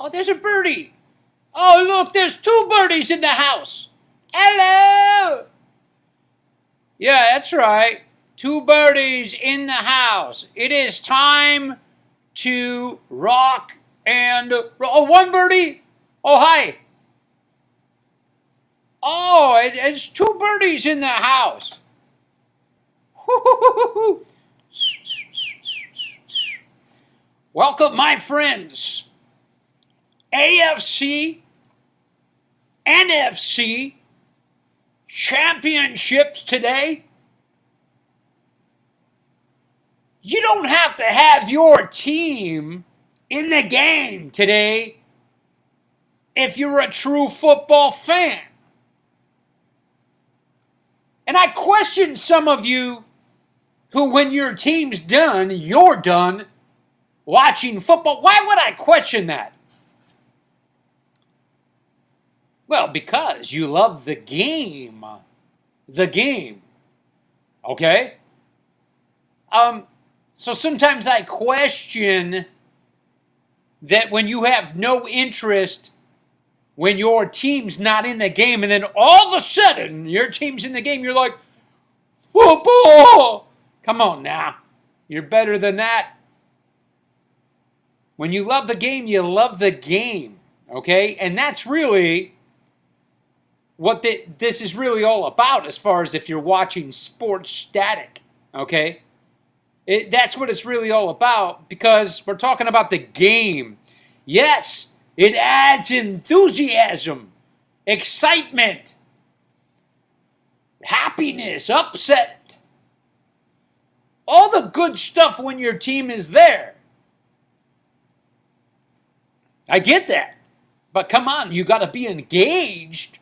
Oh, there's a birdie. Oh, look, there's two birdies in the house. Hello. Yeah, that's right. Two birdies in the house. It is time to rock and roll. Oh, one birdie. Oh, hi. Oh, it's two birdies in the house. Welcome, my friends. AFC, NFC Championships today. You don't have to have your team in the game today if you're a true football fan. And I question some of you who, when your team's done, you're done watching football. Why would I question that? Well, because you love the game. The game. Okay? So sometimes I question that when you have no interest when your team's not in the game, and then all of a sudden your team's in the game, you're like, football! Come on now. You're better than that. When you love the game, you love the game. Okay? And that's really what this is really all about, as far as if you're watching sports static. Okay? That's what it's really all about, because we're talking about the game. Yes, it adds enthusiasm, excitement, happiness, upset. All the good stuff when your team is there. I get that. But come on, you got to be engaged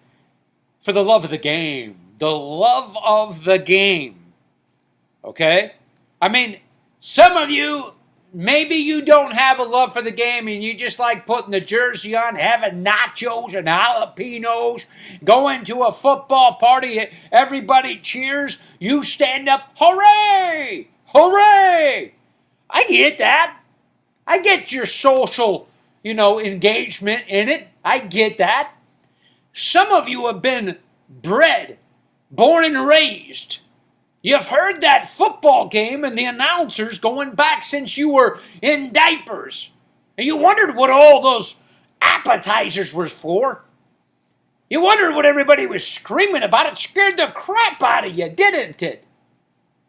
for the love of the game. The love of the game. Okay? I mean, some of you, maybe you don't have a love for the game and you just like putting the jersey on, having nachos and jalapenos, going to a football party, everybody cheers, you stand up, hooray! Hooray! I get that. I get your social, engagement in it. I get that. Some of you have been bred, born and raised. You've heard that football game and the announcers going back since you were in diapers. And you wondered what all those appetizers was for. You wondered what everybody was screaming about. It scared the crap out of you, didn't it?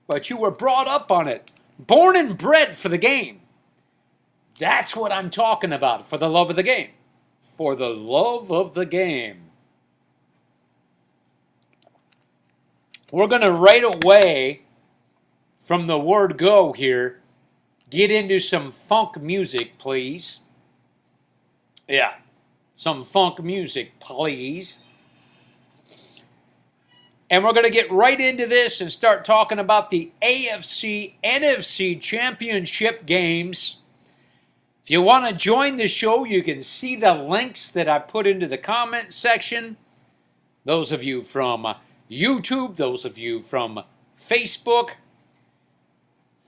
But you were brought up on it. Born and bred for the game. That's what I'm talking about. For the love of the game. For the love of the game. We're going to right away, from the word go here, get into some funk music, please. Yeah, some funk music, please. And we're going to get right into this and start talking about the AFC, NFC Championship games. If you want to join the show, you can see the links that I put into the comment section. Those of you from YouTube, those of you from Facebook.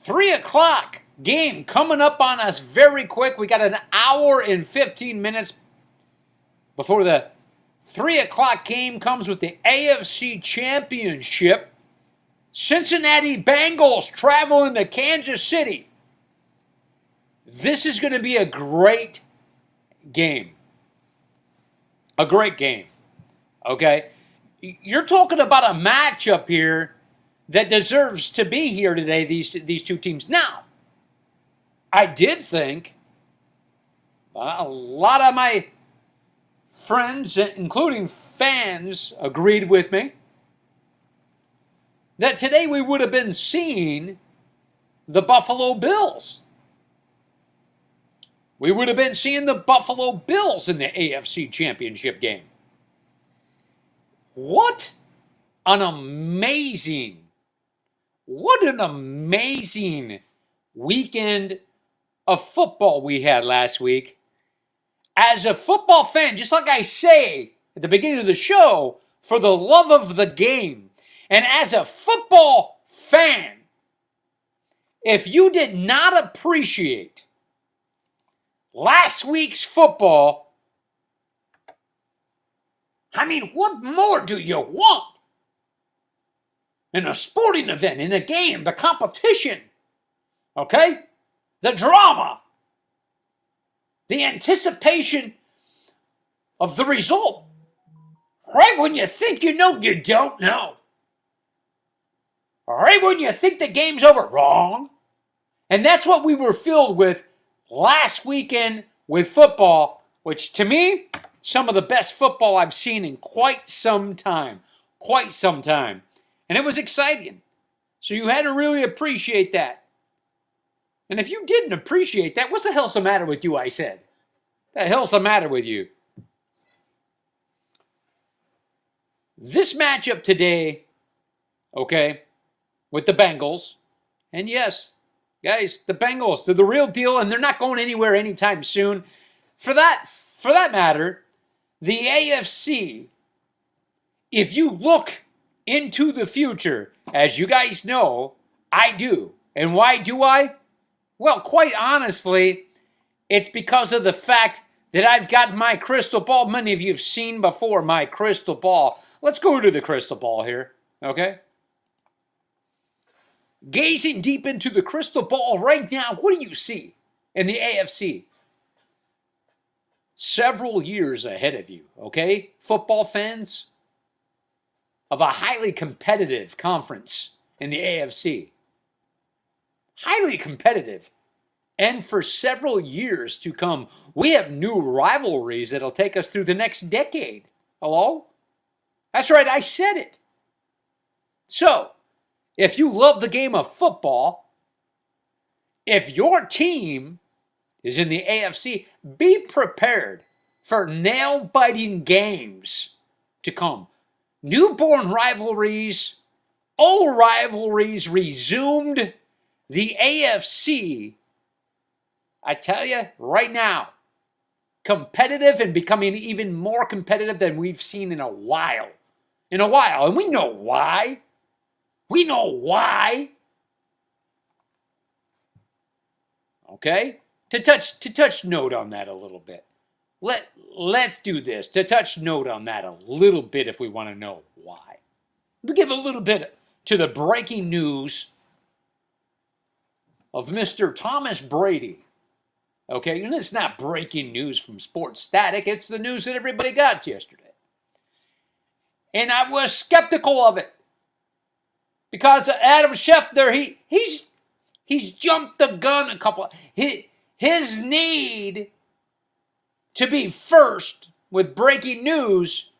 3 o'clock game coming up on us very quick. We got an hour and 15 minutes before the 3 o'clock game comes with the AFC Championship. Cincinnati Bengals traveling to Kansas City. This is going to be a great game. A great game. Okay? You're talking about a matchup here that deserves to be here today, these two teams. Now, I did think, a lot of my friends, including fans, agreed with me, that today we would have been seeing the Buffalo Bills. We would have been seeing the Buffalo Bills in the AFC Championship game. What an amazing weekend of football we had last week. As a football fan, just like I say at the beginning of the show, for the love of the game. And as a football fan, if you did not appreciate last week's football, I mean, what more do you want? In a sporting event, in a game, the competition, okay? The drama, the anticipation of the result. Right when you think you know, you don't know. Right when you think the game's over, wrong. And that's what we were filled with last weekend with football, which to me, some of the best football I've seen in quite some time. Quite some time. And it was exciting. So you had to really appreciate that. And if you didn't appreciate that, what the hell's the matter with you, I said? What the hell's the matter with you? This matchup today, okay, with the Bengals, and yes, guys, the Bengals, they're the real deal, and they're not going anywhere anytime soon. For that matter, the AFC, if you look into the future, as you guys know, I do. And why do I? Well, quite honestly, it's because of the fact that I've got my crystal ball. Many of you have seen before my crystal ball. Let's go to the crystal ball here, okay? Gazing deep into the crystal ball right now, what do you see in the AFC? Several years ahead of you, okay? Football fans, of a highly competitive conference in the AFC. Highly competitive. And for several years to come, we have new rivalries that'll take us through the next decade. Hello? That's right, I said it. So, if you love the game of football, if your team is in the AFC, be prepared for nail-biting games to come. Newborn rivalries, old rivalries resumed. The AFC, I tell you right now, competitive and becoming even more competitive than we've seen in a while. And we know why. We know why. Okay? To touch note on that a little bit. Let's do this. To touch note on that a little bit if we want to know why. We'll give a little bit to the breaking news of Mr. Thomas Brady. Okay, and it's not breaking news from Sports Static. It's the news that everybody got yesterday. And I was skeptical of it. Because Adam Schefter, he's jumped the gun a couple. His need to be first with breaking news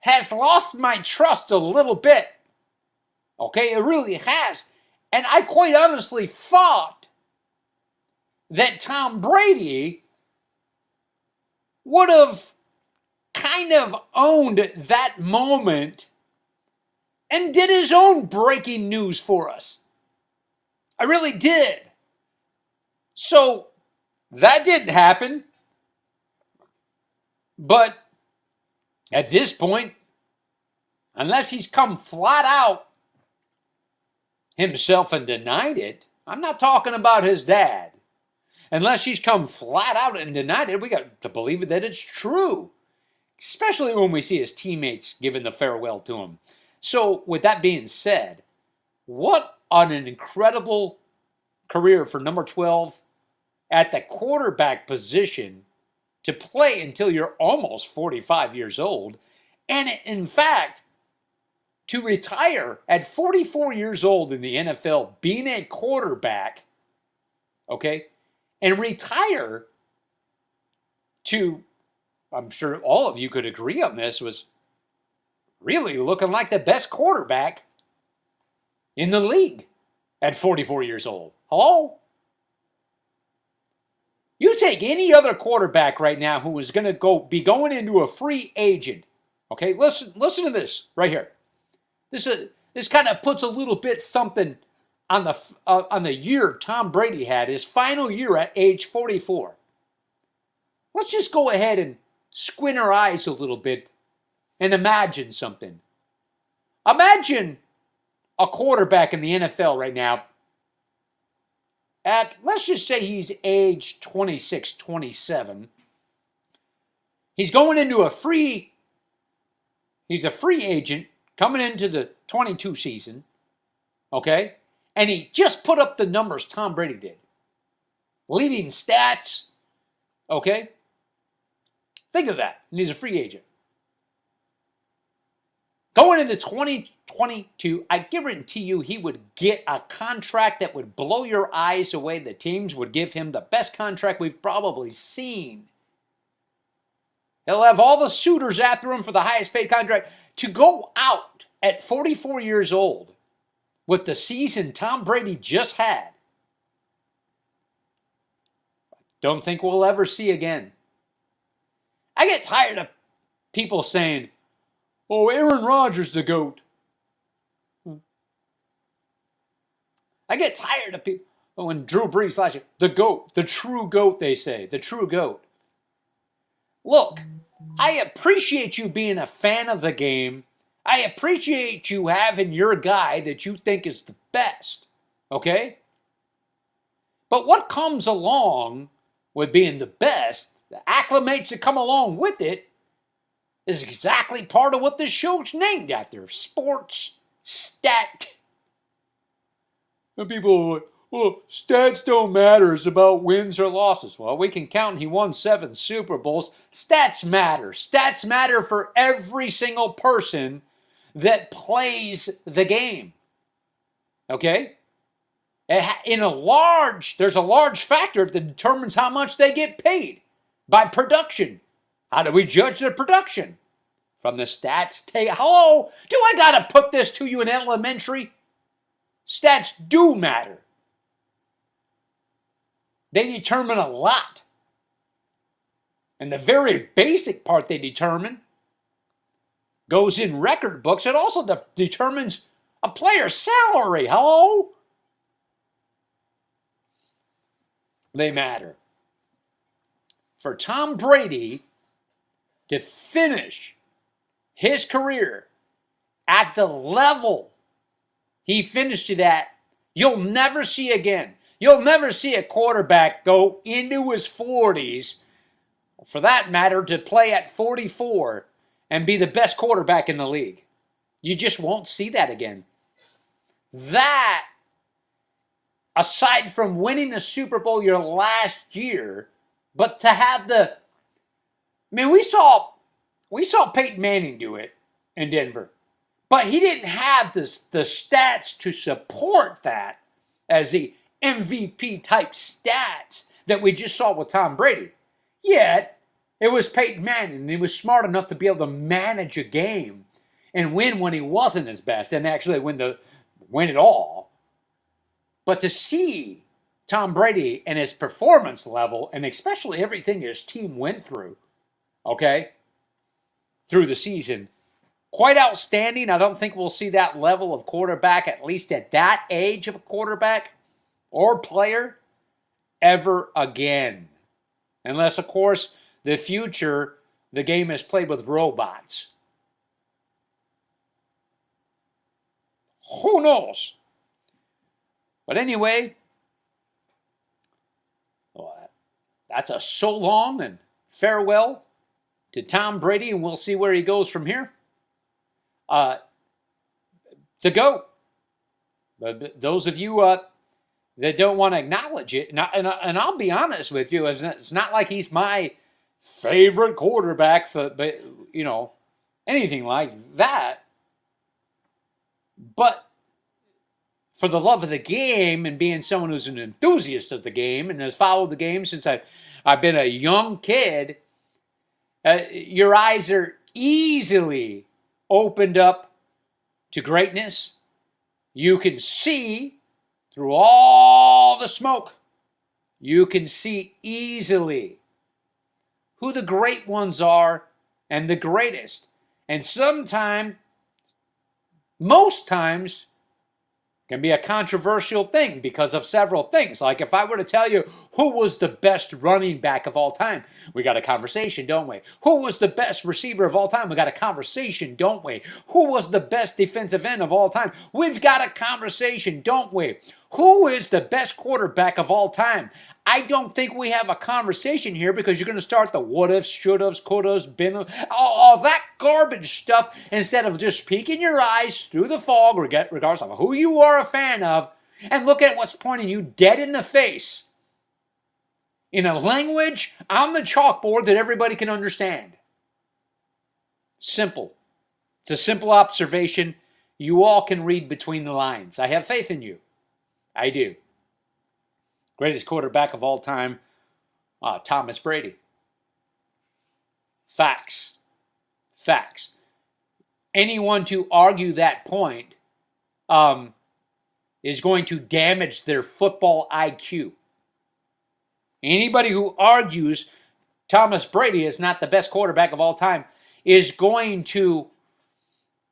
has lost my trust a little bit. Okay, it really has. And I quite honestly thought that Tom Brady would have kind of owned that moment and did his own breaking news for us. I really did. So, that didn't happen. But at this point, unless he's come flat out himself and denied it, I'm not talking about his dad. Unless he's come flat out and denied it, we got to believe that it's true. Especially when we see his teammates giving the farewell to him. So, with that being said, what an incredible career for number 12 at the quarterback position to play until you're almost 45 years old. And in fact, to retire at 44 years old in the NFL, being a quarterback, okay, and retire to, I'm sure all of you could agree on this, was really looking like the best quarterback in the league at 44 years old. Hello? You take any other quarterback right now who is going to be going into a free agent. Okay, listen to this right here. This kind of puts a little bit something on the year Tom Brady had, his final year at age 44. Let's just go ahead and squint our eyes a little bit and imagine something. Imagine a quarterback in the NFL right now let's just say he's age 26, 27. He's going into he's a free agent coming into the 22 season, okay? And he just put up the numbers Tom Brady did. Leading stats, okay? Think of that. And he's a free agent. Going into 2022, I guarantee you he would get a contract that would blow your eyes away. The teams would give him the best contract we've probably seen. He'll have all the suitors after him for the highest paid contract. To go out at 44 years old with the season Tom Brady just had, don't think we'll ever see again. I get tired of people saying, oh, Aaron Rodgers the GOAT. I get tired of people, when Drew Brees last year, the GOAT, the true GOAT, they say, the true GOAT. Look, I appreciate you being a fan of the game. I appreciate you having your guy that you think is the best, okay? But what comes along with being the best, the acclimates that come along with it, is exactly part of what this show's named after. Sports stat. And people are like, well, stats don't matter. It's about wins or losses. Well, we can count he won 7 Super Bowls. Stats matter. Stats matter for every single person that plays the game. Okay? There's a large factor that determines how much they get paid by production. How do we judge the production? From the stats. Hello? Do I got to put this to you in elementary? Stats do matter. They determine a lot. And the very basic part they determine goes in record books. It also determines a player's salary. Hello? They matter. For Tom Brady to finish his career at the level he finished it at, you'll never see again. You'll never see a quarterback go into his 40s, for that matter, to play at 44 and be the best quarterback in the league. You just won't see that again. That, aside from winning the Super Bowl your last year, but to have we saw Peyton Manning do it in Denver, but he didn't have the stats to support that as the MVP type stats that we just saw with Tom Brady. Yet, it was Peyton Manning, and he was smart enough to be able to manage a game and win when he wasn't his best, and actually win it all. But to see Tom Brady and his performance level, and especially everything his team went through, okay, through the season, quite outstanding. I don't think we'll see that level of quarterback, at least at that age of a quarterback or player, ever again. Unless, of course, the game is played with robots. Who knows? But anyway, that's a so long and farewell to Tom Brady, and we'll see where he goes from here. The GOAT. But those of you that don't want to acknowledge it, and I'll be honest with you, it's not like he's my favorite quarterback, but anything like that. But for the love of the game and being someone who's an enthusiast of the game and has followed the game since I've been a young kid, your eyes are easily opened up to greatness. You can see through all the smoke. You can see easily who the great ones are and the greatest. And most times, can be a controversial thing because of several things. Like if I were to tell you Who was the best running back of all time? We got a conversation, don't we? Who was the best receiver of all time? We got a conversation, don't we? Who was the best defensive end of all time? We've got a conversation, don't we? Who is the best quarterback of all time? I don't think we have a conversation here because you're going to start the what ifs, should haves, could haves, been all that garbage stuff instead of just peeking your eyes through the fog, regardless of who you are a fan of, and look at what's pointing you dead in the face in a language on the chalkboard that everybody can understand. Simple. It's a simple observation. You all can read between the lines. I have faith in you. I do. Greatest quarterback of all time, Thomas Brady. Facts. Facts. Anyone to argue that point is going to damage their football IQ. Anybody who argues Thomas Brady is not the best quarterback of all time is going to,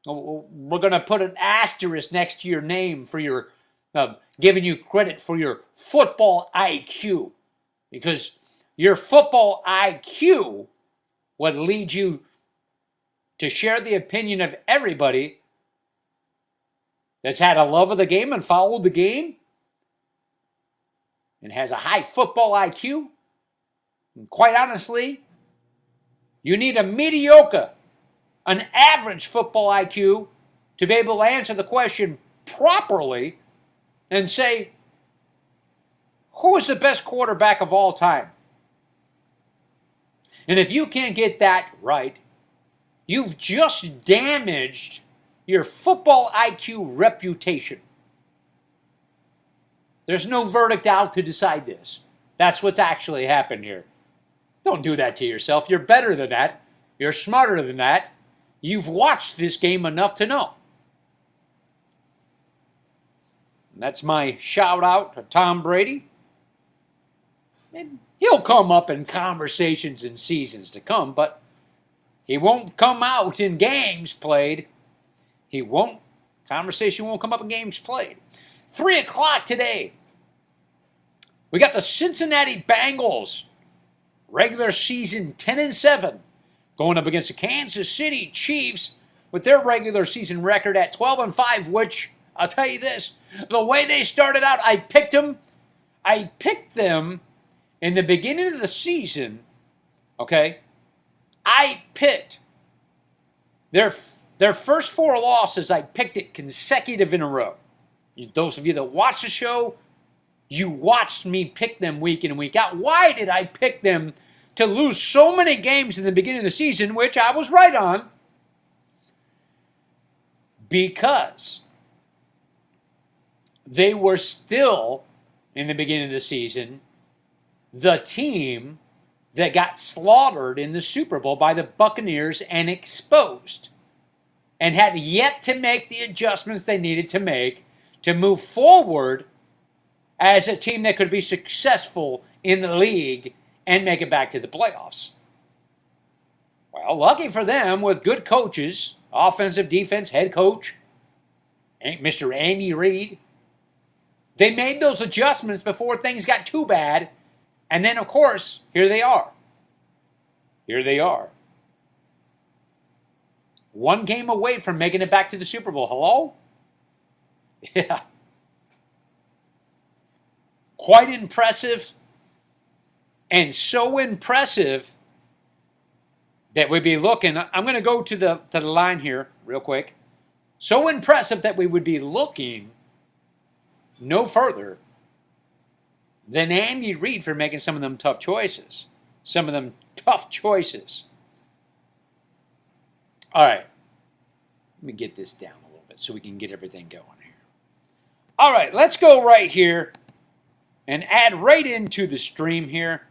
we're going to put an asterisk next to your name for your giving you credit for your football IQ, because your football IQ would lead you to share the opinion of everybody that's had a love of the game and followed the game and has a high football IQ. And quite honestly, you need a mediocre, an average football IQ to be able to answer the question properly and say, who is the best quarterback of all time? And if you can't get that right, you've just damaged your football IQ reputation. There's no verdict out to decide this. That's what's actually happened here. Don't do that to yourself. You're better than that. You're smarter than that. You've watched this game enough to know. And that's my shout out to Tom Brady. And he'll come up in conversations in seasons to come, but he won't come out in games played. Conversation won't come up in games played. 3 o'clock today. We got the Cincinnati Bengals, regular season 10-7, going up against the Kansas City Chiefs with their regular season record at 12-5, which, I'll tell you this, the way they started out, I picked them in the beginning of the season, okay? I picked their first 4 losses, I picked it consecutive in a row. Those of you that watch the show, you watched me pick them week in and week out. Why did I pick them to lose so many games in the beginning of the season, which I was right on? Because they were still, in the beginning of the season, the team that got slaughtered in the Super Bowl by the Buccaneers and exposed, and had yet to make the adjustments they needed to make to move forward as a team that could be successful in the league and make it back to the playoffs. Well, lucky for them, with good coaches, offensive, defense, head coach, Mr. Andy Reid, they made those adjustments before things got too bad. And then, of course, here they are. Here they are. 1 game away from making it back to the Super Bowl. Hello? Yeah. Quite impressive. And so impressive that we'd be looking. I'm going to go to the line here real quick. So impressive that we would be looking no further than Andy Reid for making some of them tough choices. Some of them tough choices. All right. Let me get this down a little bit so we can get everything going here. All right, let's go right here and add right into the stream here.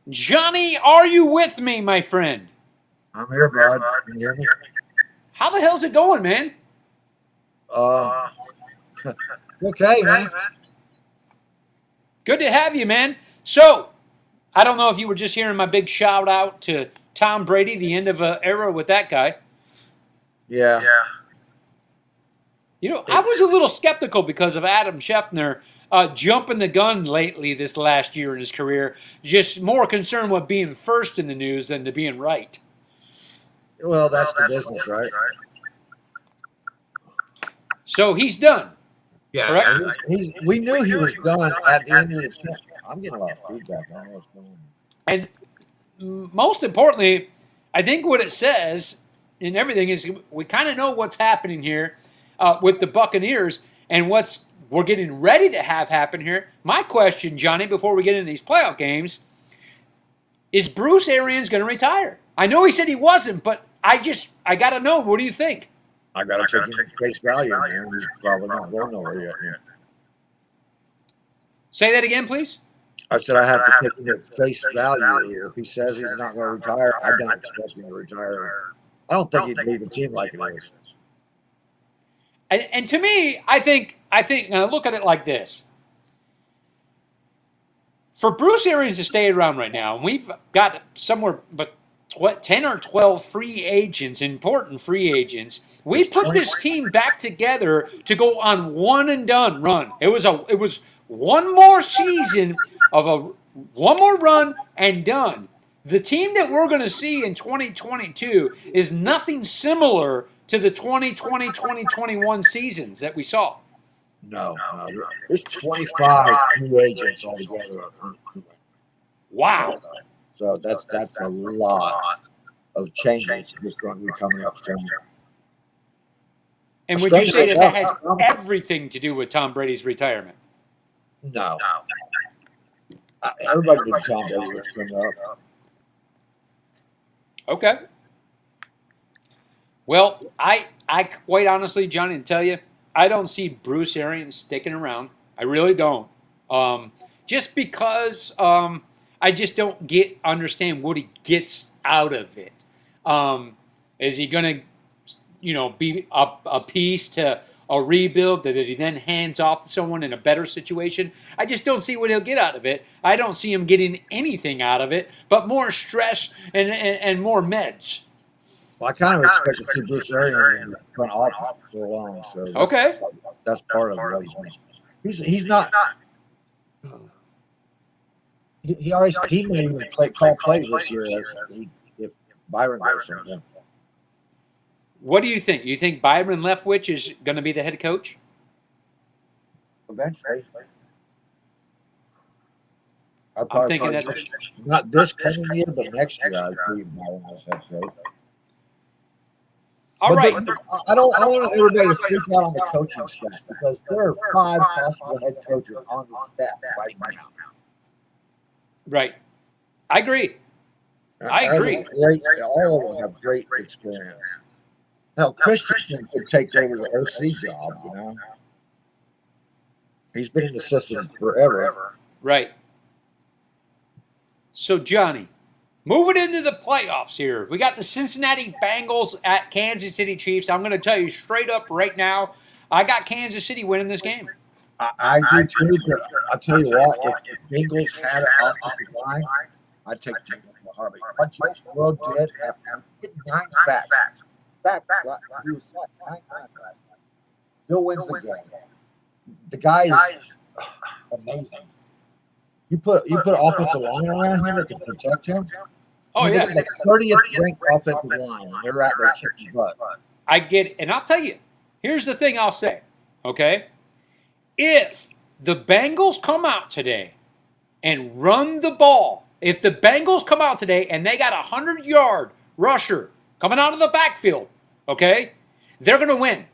Johnny, are you with me, my friend? I'm here, bud. Can you hear me? How the hell's it going, man? Okay, man. Good to have you, man. So, I don't know if you were just hearing my big shout out to Tom Brady, the end of an era with that guy. Yeah. You know, I was a little skeptical because of Adam Schefter jumping the gun lately this last year in his career. Just more concerned with being first in the news than to being right. Well, that's the business, right? So he's done. Yeah. Correct? We knew he was done at the end of the season. I'm getting a lot of feedback. I don't know what's going on. And most importantly, I think what it says in everything is we kind of know what's happening here with the Buccaneers and what's we're getting ready to have happen here. My question, Johnny, before we get into these playoff games, is Bruce Arians going to retire? I know he said he wasn't, but I got to know. What do you think? I got to take him at face value, man. He's probably not going nowhere yet. Say that again, please. I said I have to take him at face value. If he says he's not going to retire, I don't expect him to retire. I don't think he'd leave the team like it is. And to me, I think look at it like this. For Bruce Arians to stay around right now, and we've got somewhere but 10 or 12 free agents, important free agents. We put this team back together to go on one and done run. It was one more season of one more run and done. The team that we're going to see in 2022 is nothing similar to the 2020-2021 seasons that we saw. No. There's 25 free agents altogether. Wow. So that's a lot of changes that's going to be coming up soon. And would you say that has everything to do with Tom Brady's retirement? No. Everybody knows Tom Brady was coming up. Okay. Well, I quite honestly, Johnny, to tell you, I don't see Bruce Arians sticking around. I really don't. Just because I just don't understand what he gets out of it. Is he going to, be a piece to a rebuild that he then hands off to someone in a better situation? I just don't see what he'll get out of it. I don't see him getting anything out of it, but more stress and more meds. Well, I kind of expect to see Bruce Arians in the front office for long. So okay, that's part of the reason. He's not. He may even call plays this year if Byron goes something. What do you think? You think Byron Leftwich is going to be the head coach? Eventually. I'm thinking that's not this coming year, but next year. I believe Byron as head coach. All right. I don't want everybody to freak out on the coaching staff because there are 5 possible head coaches on the staff right now. Right. I agree. I agree. All of them have great experience. Hell, Christensen could take over the OC job, He's been in the system forever. Right. So, Johnny, moving into the playoffs here, we got the Cincinnati Bengals at Kansas City Chiefs. I'm going to tell you straight up right now, I got Kansas City winning this game. I do too, but I'll tell you what, if the Bengals had an offensive line, I'd take them in a heartbeat. What Joe Burrow did after getting 9 sacks. He was sacked 9 times. Still wins the game. The guy is amazing. You put offensive line around him that can protect him. Oh, yeah. The 30th ranked offensive line. They're out there kicking butt. I get it. And I'll tell you, here's the thing I'll say, okay? If the Bengals come out today and run the ball, if the Bengals come out today and they got a 100-yard rusher coming out of the backfield, okay, they're going to win.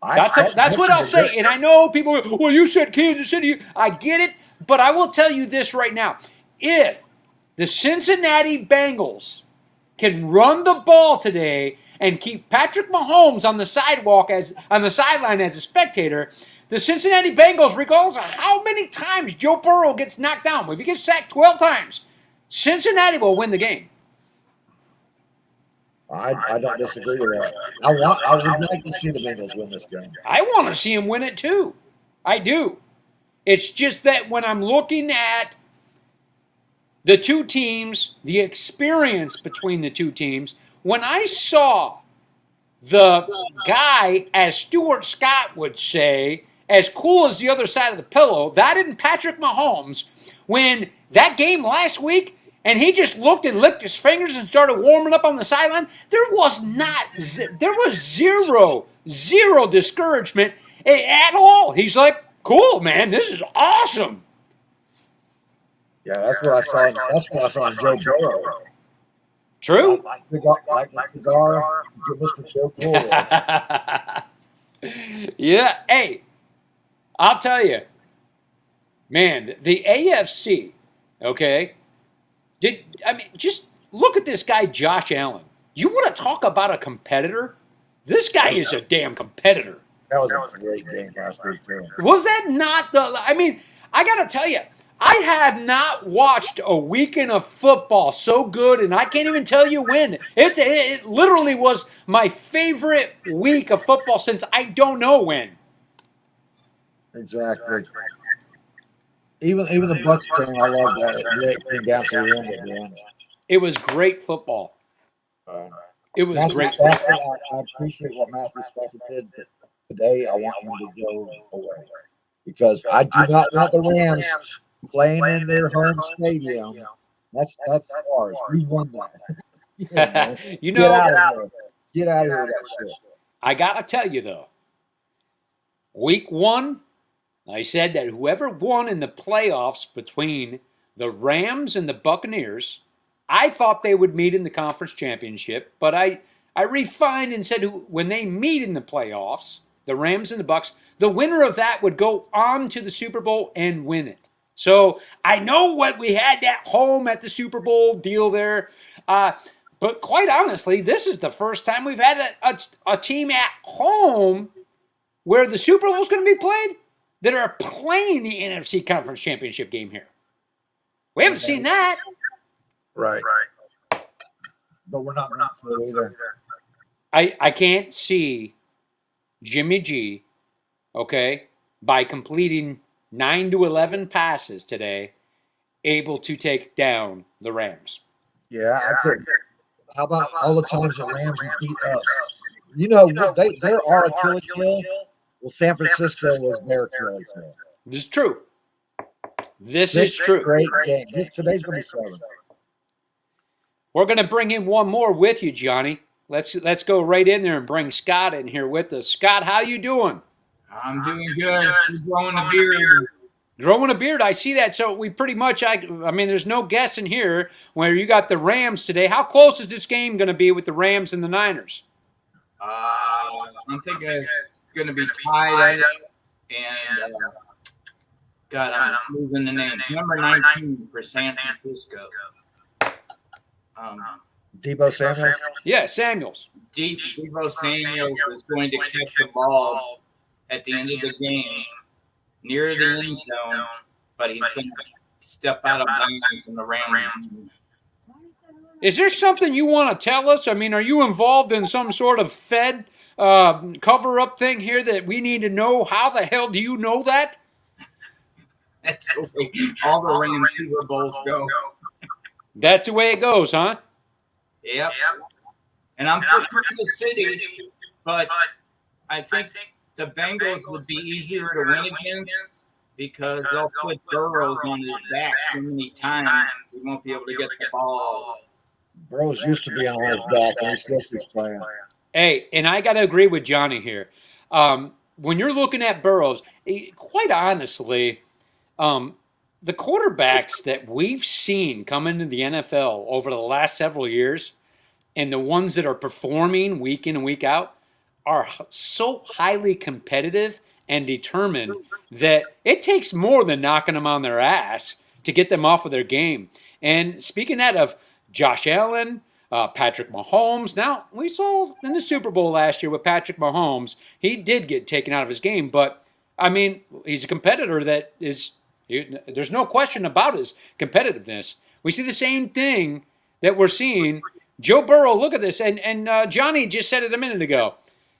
That's what I'll say. And I know people go, well, you said Kansas City. I get it. But I will tell you this right now. If the Cincinnati Bengals can run the ball today and keep Patrick Mahomes on the sideline as a spectator, the Cincinnati Bengals, regardless of how many times Joe Burrow gets knocked down, if he gets sacked 12 times, Cincinnati will win the game. I don't disagree with that. I would like to see the Bengals win this game. I want to see them win it too. I do. It's just that when I'm looking at the two teams, the experience between the two teams, when I saw the guy, as Stuart Scott would say, as cool as the other side of the pillow, that and Patrick Mahomes, when that game last week, and he just looked and licked his fingers and started warming up on the sideline, there was zero discouragement at all. He's like, cool, man, this is awesome. Yeah, that's what I saw. That's what I saw in Joe Burrow. True. Like the cigar, Mr. Joe Burrow. Yeah, hey, I'll tell you, man, the AFC, okay, just look at this guy, Josh Allen. You want to talk about a competitor? This guy is a damn competitor. That was a great game last week, too. Was that not I got to tell you, I have not watched a weekend of football so good, and I can't even tell you when. It literally was my favorite week of football since I don't know when. Exactly. Even the Bucks game, I love that. It came down to the end at the end. It was great football. It was great. I appreciate what Matthew Stafford did today. I want him to go away because I do not want the Rams playing in their home stadium. That's ours. We won that. You know, Get out of here. That shit. I gotta tell you though, week 1, I said that whoever won in the playoffs between the Rams and the Buccaneers, I thought they would meet in the conference championship, but I refined and said when they meet in the playoffs, the Rams and the Bucs, the winner of that would go on to the Super Bowl and win it. So I know what we had that home at the Super Bowl deal there. But quite honestly, this is the first time we've had a team at home where the Super Bowl is going to be played that are playing the NFC Conference Championship game here. We haven't seen that. Right. But we're not for it either. I can't see Jimmy G, okay, by completing 9 to 11 passes today, able to take down the Rams. Yeah, I could. How about all the times the Rams beat us? You know, they're our Achilles heel. Well, San Francisco was their Achilles heel. This is true. This is true. Great game. Today's going to be fun. We're going to bring in one more with you, Johnny. Let's go right in there and bring Scott in here with us. Scott, how you doing? I'm doing good. Still growing a beard. Growing a beard, I see that. So we pretty much, I mean, there's no guessing here where you got the Rams today. How close is this game going to be with the Rams and the Niners? I'm thinking it's going to be tied up. And, God, I'm losing the name. Number 19 for San Francisco. Debo Samuels? Yeah, Samuels. Debo Samuels is going to catch the ball at the end of the game near the end zone, but he's going to step out of bounds from the Rams. Is there something you want to tell us? I mean, are you involved in some sort of Fed cover-up thing here that we need to know? How the hell do you know that? That's the way all the Rams Super Bowls go. That's the way it goes, huh? Yep. And I'm for Kansas City, but I think the Bengals would be easier to win against because they'll put Burrows on his back so many times he won't be able to get the ball. Burrows used to be on his back, and he's still playing. Hey, and I got to agree with Johnny here. When you're looking at Burrows, quite honestly, the quarterbacks that we've seen come into the NFL over the last several years and the ones that are performing week in and week out are so highly competitive and determined that it takes more than knocking them on their ass to get them off of their game. And speaking of Josh Allen, Patrick Mahomes, now we saw in the Super Bowl last year with Patrick Mahomes, he did get taken out of his game, but I mean, he's a competitor that is, there's no question about his competitiveness. We see the same thing that we're seeing. Joe Burrow, look at this, and Johnny just said it a minute ago.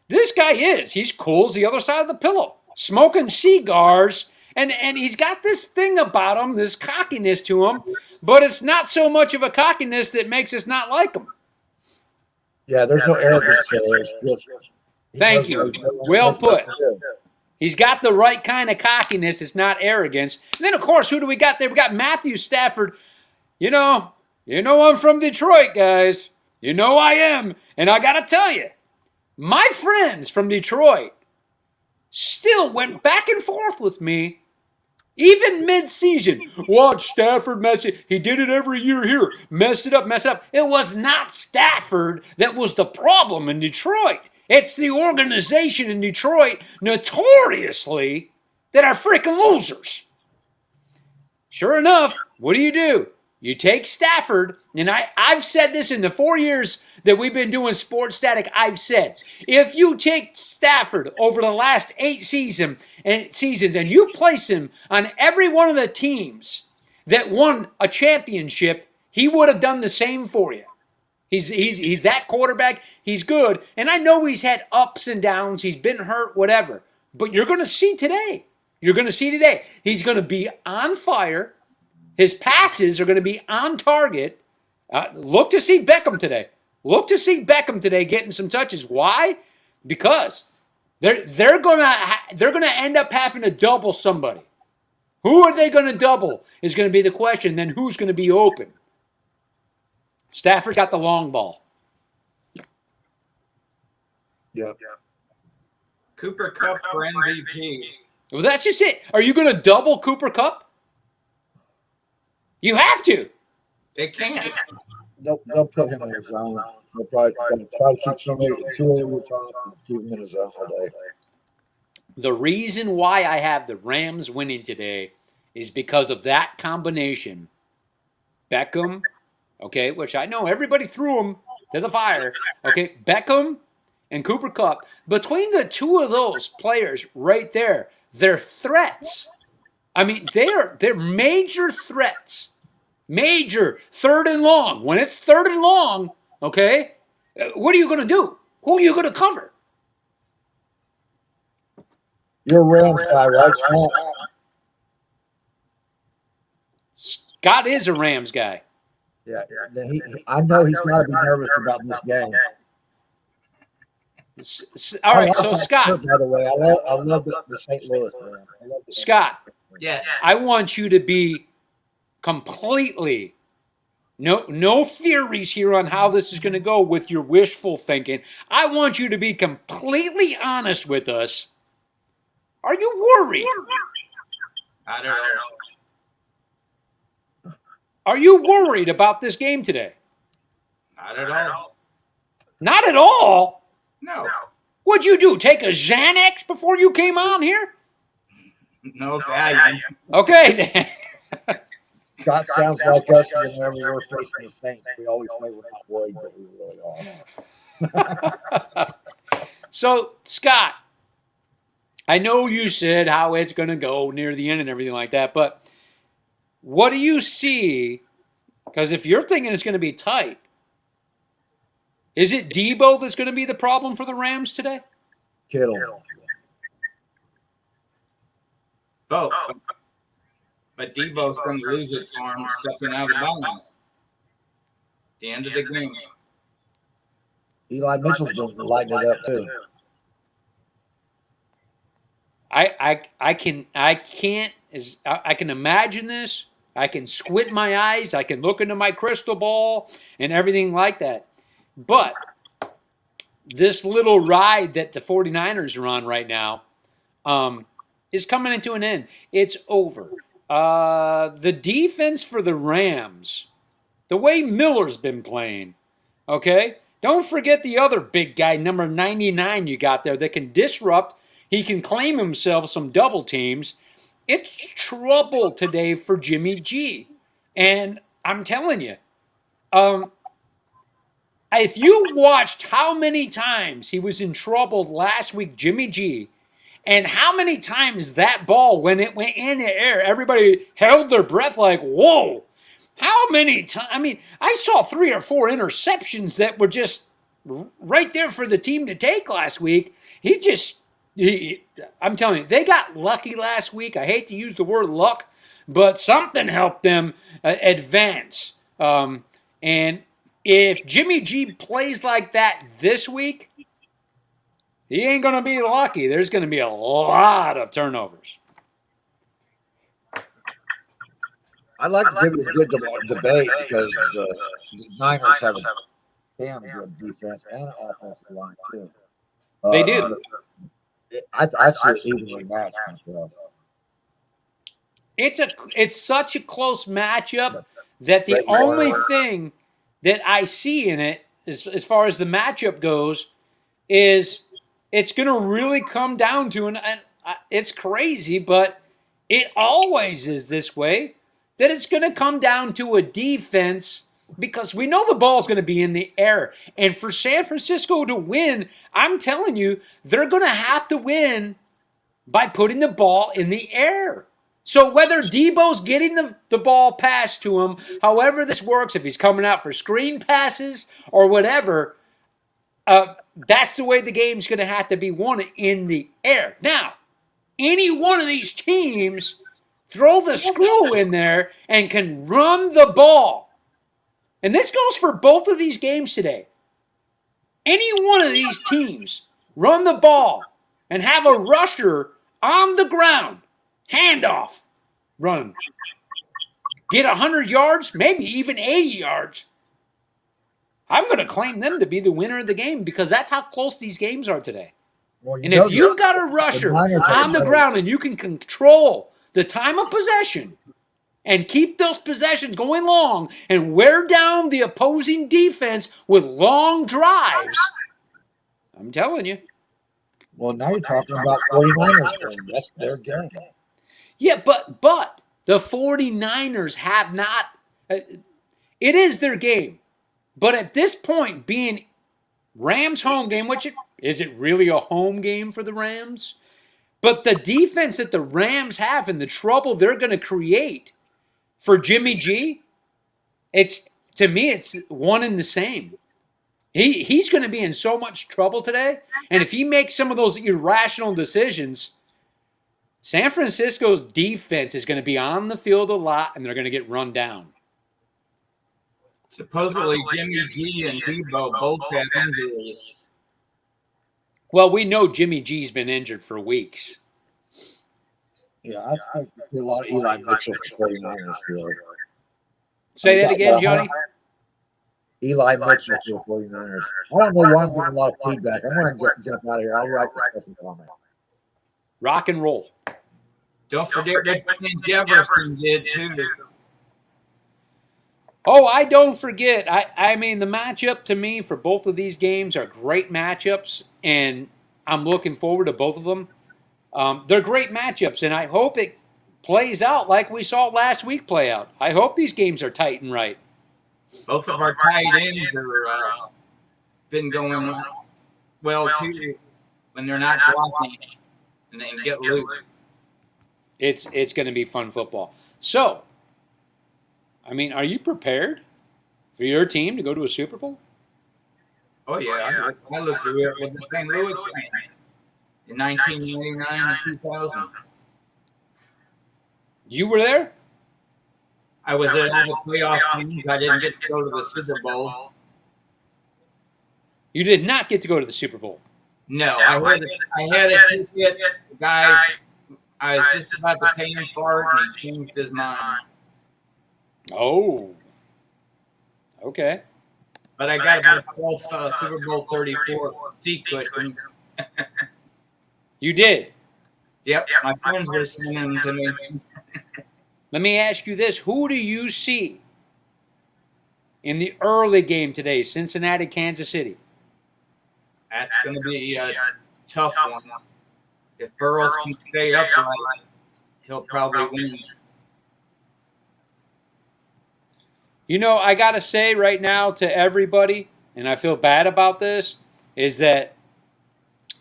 This guy he's cool as the other side of the pillow, smoking cigars, and he's got this thing about him, this cockiness to him, but it's not so much of a cockiness that makes us not like him. Yeah, there's no arrogance there. Thank you. Well put. He's got the right kind of cockiness. It's not arrogance. And then, of course, who do we got there? We got Matthew Stafford. You know I'm from Detroit, guys. You know I am. And I got to tell you, my friends from Detroit still went back and forth with me, even mid-season. Watch Stafford mess it. He did it every year here. Messed it up. It was not Stafford that was the problem in Detroit. It's the organization in Detroit, notoriously, that are freaking losers. Sure enough, what do? You take Stafford, and I've said this in the 4 years that we've been doing Sports Static. I've said, if you take Stafford over the last 8 seasons and you place him on every one of the teams that won a championship, he would have done the same for you. He's that quarterback. He's good. And I know he's had ups and downs. He's been hurt, whatever. But you're going to see today. He's going to be on fire. His passes are going to be on target. Look to see Beckham today getting some touches. Why? Because they're going to end up having to double somebody. Who are they going to double is going to be the question. Then who's going to be open? Stafford's got the long ball. Yep. Cooper Kupp for MVP. Well, that's just it. Are you going to double Cooper Kupp? You have to. They can't. They'll put him in his zone. They'll probably try to keep two over the top and keep him in his zone all day. The reason why I have the Rams winning today is because of that combination. Beckham, okay, which I know everybody threw him to the fire. Okay, Beckham and Cooper Kupp. Between the two of those players right there, they're threats. I mean, they're major threats. Major. Third and long. When it's third and long, okay, what are you going to do? Who are you going to cover? You're a Rams guy, right, Scott? Scott is a Rams guy. Yeah. I know he's got to be nervous about this game. All right, so Scott. By the way, I love the St. Louis. Scott. Yeah. I want you to be completely no theories here on how this is going to go with your wishful thinking. I want you to be completely honest with us. Are you worried? I don't know. Are you worried about this game today? Not at all. Not at all? No. What'd you do? Take a Xanax before you came on here? No value. Okay, then. Scott sounds like us whenever we're facing the Saints. We always say we're not worried, but we really are. So, Scott, I know you said how it's going to go near the end and everything like that, but what do you see? Because if you're thinking it's going to be tight, is it Debo that's going to be the problem for the Rams today? Kittle. Both. But Debo's going to lose it for him stepping out of the ball. The end of the game. Eli Mitchell's going to light it up too. I can imagine this. I can squint my eyes. I can look into my crystal ball and everything like that. But this little ride that the 49ers are on right now is coming into an end. It's over. The defense for the Rams, the way Miller's been playing, okay? Don't forget the other big guy, number 99 you got there that can disrupt. He can claim himself some double teams. It's trouble today for Jimmy G. And I'm telling you, if you watched how many times he was in trouble last week, Jimmy G, and how many times that ball, when it went in the air, everybody held their breath like, whoa. How many times? I mean, I saw 3 or 4 interceptions that were just right there for the team to take last week. I'm telling you, they got lucky last week. I hate to use the word luck, but something helped them advance. And if Jimmy G plays like that this week, He ain't going to be lucky. There's going to be a lot of turnovers. I'd like to give it a good debate because the Niners have a damn good defense and offensive line too. They do. I see it evenly matched myself. It's such a close matchup that the only thing that I see in it, as far as the matchup goes, is it's going to really come down to, and it's crazy, but it always is this way, that it's going to come down to a defense because we know the ball's going to be in the air. And for San Francisco to win, I'm telling you, they're going to have to win by putting the ball in the air. So whether Debo's getting the ball passed to him, however this works, if he's coming out for screen passes or whatever, that's the way the game's going to have to be won, in the air. Now, any one of these teams throw the screw in there and can run the ball. And this goes for both of these games today. Any one of these teams run the ball and have a rusher on the ground, handoff, run, get 100 yards, maybe even 80 yards. I'm going to claim them to be the winner of the game because that's how close these games are today. Well, and if you've got a rusher on the ground and you can control the time of possession and keep those possessions going long and wear down the opposing defense with long drives, I'm telling you. Well, now you're talking about 49ers game. That's their game. Yeah, but the 49ers have not – it is their game. But at this point, being Rams' home game, which is it really a home game for the Rams? But the defense that the Rams have and the trouble they're going to create for Jimmy G, to me, it's one and the same. He's going to be in so much trouble today. And if he makes some of those irrational decisions, San Francisco's defense is going to be on the field a lot and they're going to get run down. Supposedly Jimmy G and Debo both have injuries. Well, we know Jimmy G's been injured for weeks. Yeah, I think a lot of Eli Mitchell for 49ers field. Say that again, Johnny? Eli Mitchell for 49ers. I don't know why I'm getting a lot of feedback. I'm going to jump out of here. I'll write the second comment. Rock and roll. Don't forget what Jefferson did, too. Oh, I don't forget. I mean, the matchup to me for both of these games are great matchups, and I'm looking forward to both of them. They're great matchups, and I hope it plays out like we saw last week play out. I hope these games are tight and right. Both of our tight ends are been going well, too, when they're not blocking and they get loose. It's going to be fun football. So, I mean, are you prepared for your team to go to a Super Bowl? Oh, yeah. I looked through it with the St. Louis team in 1999 and 2000. You were there? I was at all the playoff teams. I didn't get to go to the Super Bowl. You did not get to go to the Super Bowl. No, I had a ticket. The guy, I was just about to pay him for it, and he changed his mind. Oh. Okay. But I got about 12 Super Bowl 34 seat cushions. You did? Yep, my friends were sending them to me. Let me ask you this. Who do you see in the early game today, Cincinnati, Kansas City? That's going to be a tough one. If Burrows can stay upright, he'll probably win. You know, I got to say right now to everybody, and I feel bad about this, is that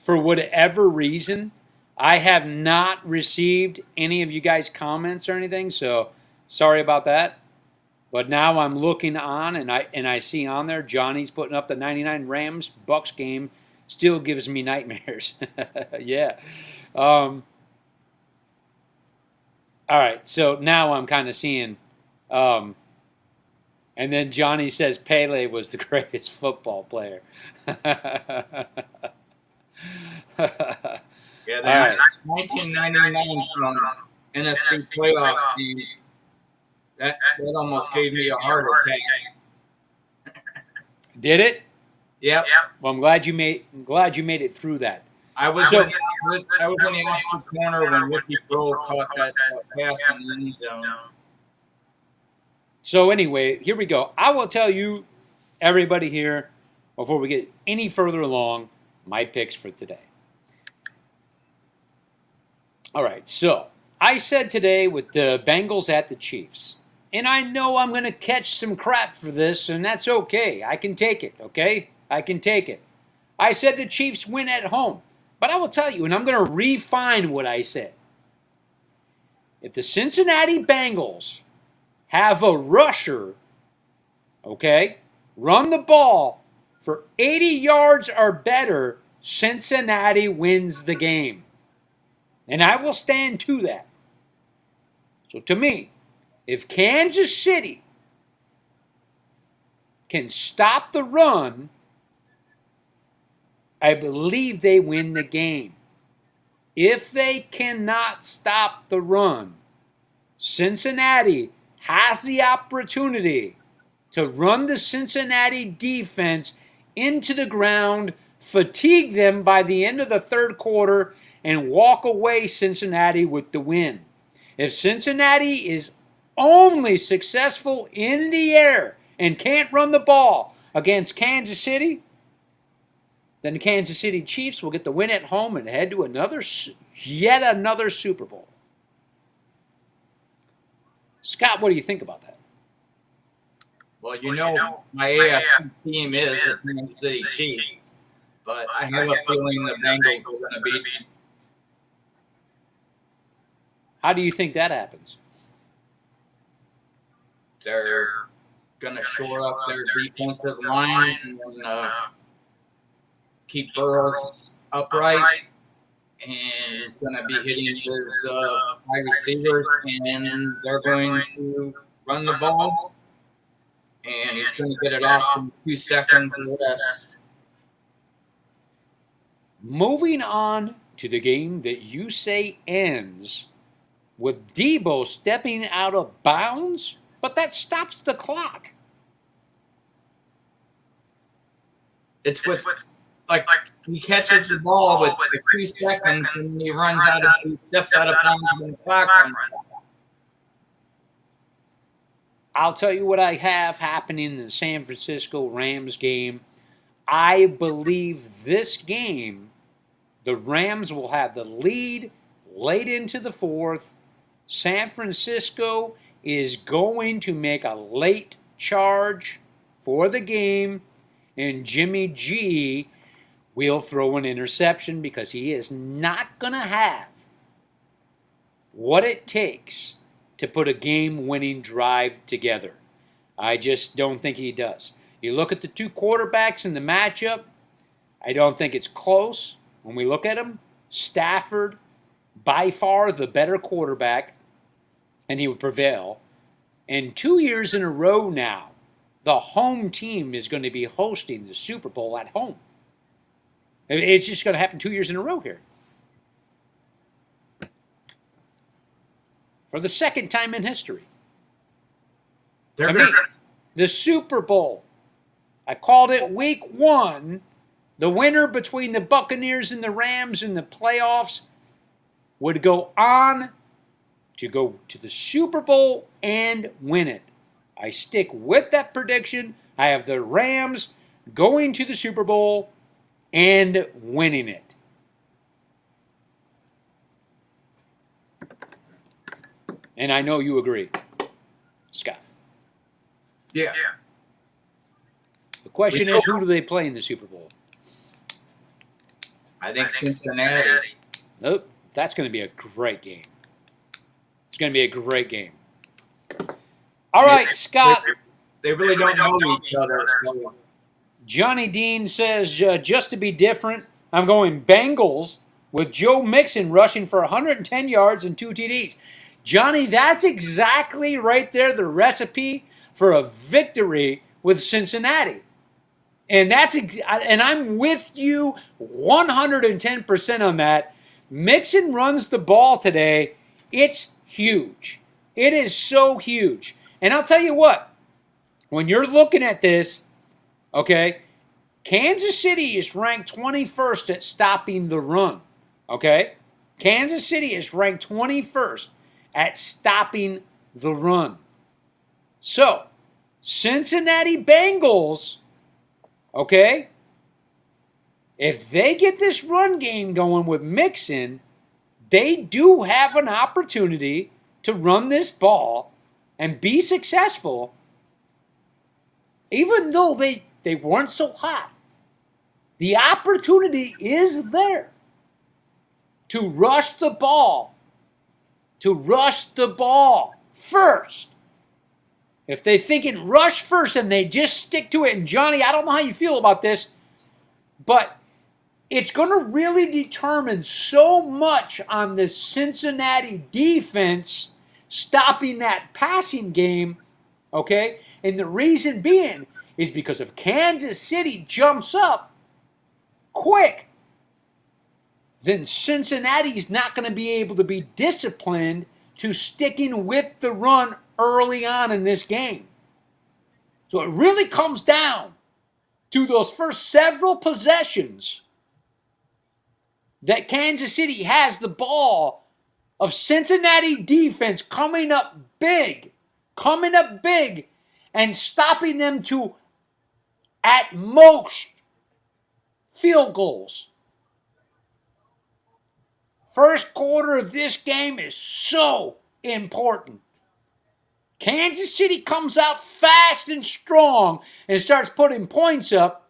for whatever reason, I have not received any of you guys' comments or anything, so sorry about that. But now I'm looking on, and I see on there Johnny's putting up the 99 Rams-Bucks game. Still gives me nightmares. Yeah. All right, so now I'm kind of seeing... and then Johnny says Pele was the greatest football player. the All right. 1999 NFC playoff game, that almost gave me a heart attack. Did it? Yep. Well, I'm glad you made it through that. I was in the opposite corner when Ricky Bro caught that pass in the end zone. So anyway, here we go. I will tell you, everybody here, before we get any further along, my picks for today. All right, so I said today with the Bengals at the Chiefs. And I know I'm going to catch some crap for this, and that's okay. I can take it, okay? I can take it. I said the Chiefs win at home. But I will tell you, and I'm going to refine what I said. If the Cincinnati Bengals have a rusher, okay, run the ball for 80 yards or better, Cincinnati wins the game. And I will stand to that. So to me, if Kansas City can stop the run, I believe they win the game. If they cannot stop the run, Cincinnati has the opportunity to run the Cincinnati defense into the ground, fatigue them by the end of the third quarter, and walk away Cincinnati with the win. If Cincinnati is only successful in the air and can't run the ball against Kansas City, then the Kansas City Chiefs will get the win at home and head to yet another Super Bowl. Scott, what do you think about that? Well, you know, my AFC team is the Kansas City Chiefs, but I have a feeling the Bengals are going to beat. How do you think that happens? They're going to shore up their defensive line and keep Burrows upright, and he's going to be hitting his high receivers, and they're going to run the ball, and he's going to get it off in 2 seconds or less. Moving on to the game that you say ends with Debo stepping out of bounds, but that stops the clock. It's with like he catches the ball with 2 seconds and he steps out of bounds when the clock runs out. I'll tell you what I have happening in the San Francisco Rams game. I believe this game, the Rams will have the lead late into the fourth. San Francisco is going to make a late charge for the game, and Jimmy G will throw an interception because he is not going to have what it takes to put a game-winning drive together. I just don't think he does. You look at the two quarterbacks in the matchup, I don't think it's close. When we look at them, Stafford, by far the better quarterback, and he would prevail. And 2 years in a row now, the home team is going to be hosting the Super Bowl at home. It's just going to happen 2 years in a row here. For the second time in history. The Super Bowl. I called it week 1. The winner between the Buccaneers and the Rams in the playoffs would go on to go to the Super Bowl and win it. I stick with that prediction. I have the Rams going to the Super Bowl and winning it. And I know you agree, Scott. Yeah. The question is, who do they play in the Super Bowl? I think Cincinnati. Nope. That's going to be a great game. It's going to be a great game. All right, Scott. They really don't know each other. So. Johnny Dean says, just to be different, I'm going Bengals with Joe Mixon rushing for 110 yards and 2 TDs. Johnny, that's exactly right there the recipe for a victory with Cincinnati. And I'm with you 110% on that. Mixon runs the ball today, it's huge. It is so huge. And I'll tell you what, when you're looking at this, okay, Kansas City is ranked 21st at stopping the run, okay? Kansas City is ranked 21st at stopping the run. So, Cincinnati Bengals, okay, if they get this run game going with Mixon, they do have an opportunity to run this ball and be successful, even though they weren't so hot. The opportunity is there to rush the ball first. If they think it rush first and they just stick to it, and Johnny, I don't know how you feel about this, but it's going to really determine so much on the Cincinnati defense stopping that passing game, okay? And the reason being is because if Kansas City jumps up quick, then Cincinnati's not going to be able to be disciplined to sticking with the run early on in this game. So it really comes down to those first several possessions that Kansas City has the ball of Cincinnati defense coming up big, and stopping them to, at most, field goals. First quarter of this game is so important. Kansas City comes out fast and strong and starts putting points up.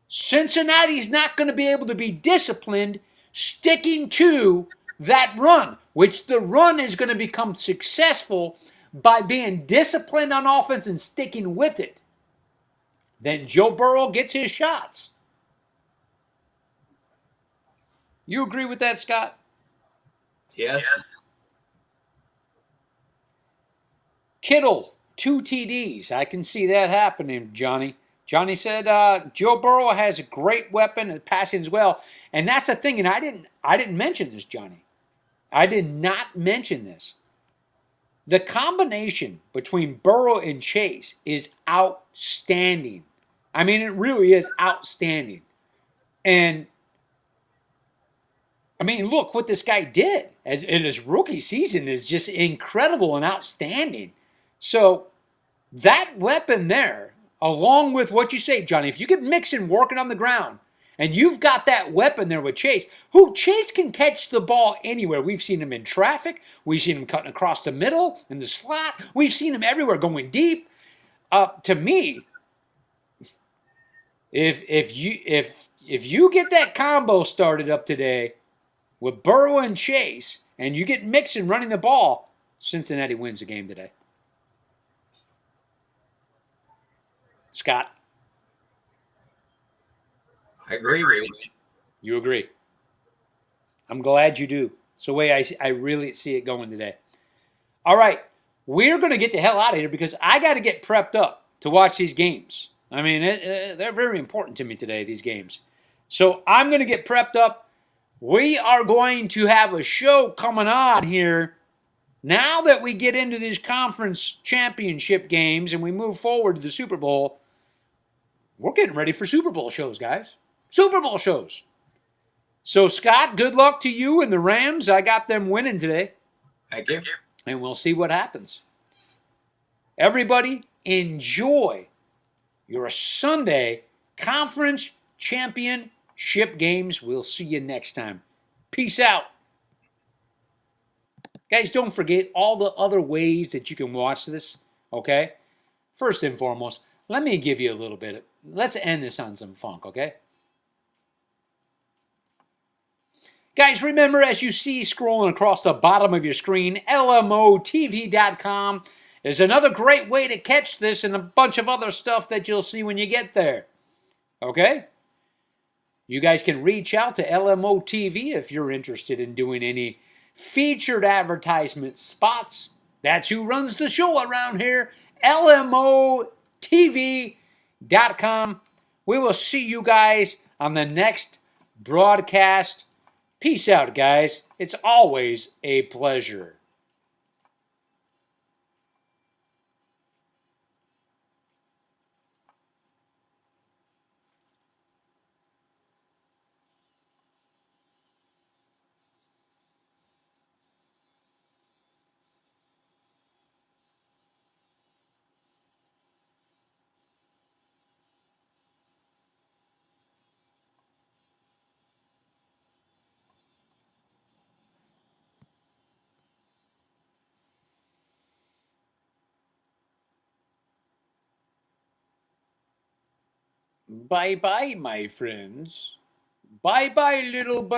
Cincinnati's not going to be able to be disciplined sticking to that run, which the run is going to become successful by being disciplined on offense and sticking with it. Then Joe Burrow gets his shots. You agree with that, Scott? Yes. Kittle, 2 TDs. I can see that happening, Johnny. Johnny said Joe Burrow has a great weapon at passing as well. And that's the thing, and I didn't mention this, Johnny. I did not mention this. The combination between Burrow and Chase is outstanding. I mean, it really is outstanding. And, I mean, look what this guy did in his rookie season is just incredible and outstanding. So, that weapon there, along with what you say, Johnny, if you get Mixon working on the ground, and you've got that weapon there with Chase, who Chase can catch the ball anywhere. We've seen him in traffic. We've seen him cutting across the middle, in the slot. We've seen him everywhere going deep. To me, if you get that combo started up today with Burrow and Chase, and you get Mixon running the ball, Cincinnati wins the game today. Scott? I agree with you. You agree? I'm glad you do. It's the way I really see it going today. All right. We're going to get the hell out of here because I got to get prepped up to watch these games. I mean, they're very important to me today, these games. So I'm going to get prepped up. We are going to have a show coming on here now that we get into these conference championship games and we move forward to the Super Bowl. We're getting ready for Super Bowl shows, guys. Super Bowl shows. So, Scott, good luck to you and the Rams. I got them winning today. Thank you. And we'll see what happens. Everybody, enjoy your Sunday conference championship games. We'll see you next time. Peace out. Guys, don't forget all the other ways that you can watch this, okay? First and foremost, let me give you a little bit. Let's end this on some funk, okay? Guys, remember, as you see scrolling across the bottom of your screen, LMOTV.com is another great way to catch this and a bunch of other stuff that you'll see when you get there. Okay? You guys can reach out to LMOTV if you're interested in doing any featured advertisement spots. That's who runs the show around here. LMOTV.com. We will see you guys on the next broadcast. Peace out, guys. It's always a pleasure. Bye-bye, my friends. Bye-bye, little bird.